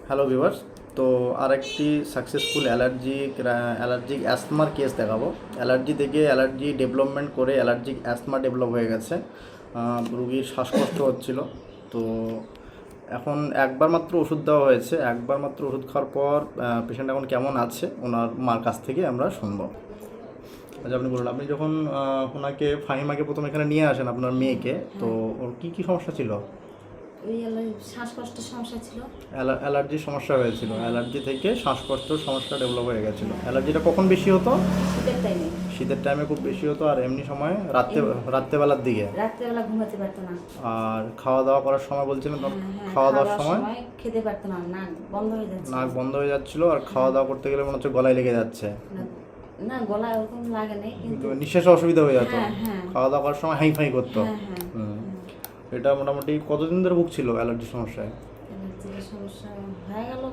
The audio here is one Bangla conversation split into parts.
Hello viewers. তো আরেকটি সাকসেসফুল অ্যালার্জিক অ্যাস্তমার কেস দেখাবো। অ্যালার্জি থেকে অ্যালার্জি ডেভেলপমেন্ট করে অ্যালার্জিক অ্যাস্তমা ডেভেলপ হয়ে গেছে। রুগীর শ্বাসকষ্ট হচ্ছিল। তো এখন একবার মাত্র ওষুধ দেওয়া হয়েছে। একবার মাত্র ওষুধ খাওয়ার পর পেশেন্ট এখন কেমন আছে ওনার মার কাছ থেকে আমরা শুনবো। আচ্ছা, আপনি বলুন, আপনি যখন ওনাকে ফাহিমাকে প্রথম এখানে নিয়ে আসেন আপনার মেয়েকে, তো ওর কী সমস্যা ছিল? ওই শ্বাসকষ্টের সমস্যা ছিল। অ্যালার্জির সমস্যা হয়েছিল। অ্যালার্জি থেকে শ্বাসকষ্টের সমস্যা ডেভেলপ হয়ে গেছিলো। অ্যালার্জিটা কখন বেশি হতো? শীতের টাইমে খুব বেশি হতো। আর এমনি সময় রাত্রেবেলার দিকে রাত্রেবেলা ঘুমাতে পারতো না। আর খাওয়া দাওয়া করার সময় বলছিলেন তখন খাওয়া দাওয়ার সময় খেতে পারতো না, নাক বন্ধ হয়ে যাচ্ছিল। আর খাওয়া দাওয়া করতে গেলে মনে হচ্ছে গলায় লেগে যাচ্ছে। না, গলা ওরকম লাগে নাই, কিন্তু নিঃশ্বাসে অসুবিধা হয়ে যেত। হ্যাঁ। খাওয়া দাওয়া করার সময় হাই করতো। এটা মোটামুটি কতদিন ধরে ভুগছিল অ্যালার্জির সমস্যায়? অ্যালার্জির সমস্যা হয়ে গেল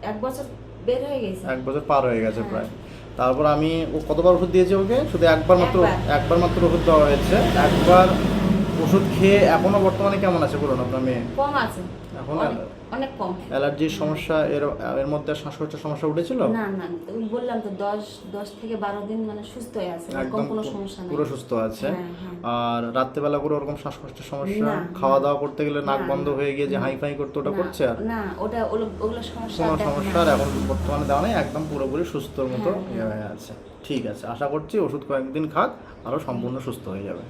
1 বছর, বের হয়ে গেছে। 1 বছর পার হয়ে গেছে প্রায়। তারপর আমি কতবার ওষুধ দিয়েছি ওকে? শুধু একবার মাত্র ওষুধ দেওয়া হয়েছে। একবার ওষুধ খেয়ে এখনো বর্তমানে কেমন আছে বলুন আপনার মেয়ে? কম আছে, এখন অনেক কম। অ্যালার্জির সমস্যা এর মধ্যে শ্বাসকষ্টের সমস্যা উঠেছিল? না, বললাম তো 10 থেকে 12 দিন মানে সুস্থ হয়ে আছে, একদম কোনো সমস্যা নাই, পুরো সুস্থ আছে। হ্যাঁ। আর রাত্রেবেলা করে ওরকম শ্বাসকষ্টের সমস্যা, খাওয়া দাওয়া করতে গেলে নাক বন্ধ হয়ে গিয়ে যে হাই করতে, ওটা করছে? আর না, ওগুলো সমস্যা কোনো সমস্যা এখন বর্তমানে দেওয়া নেই। একদম পুরোপুরি সুস্থর মতো ইয়ে হয়ে আছে। ঠিক আছে, আশা করছি ওষুধ কয়েকদিন খাক, আরও সম্পূর্ণ সুস্থ হয়ে যাবে।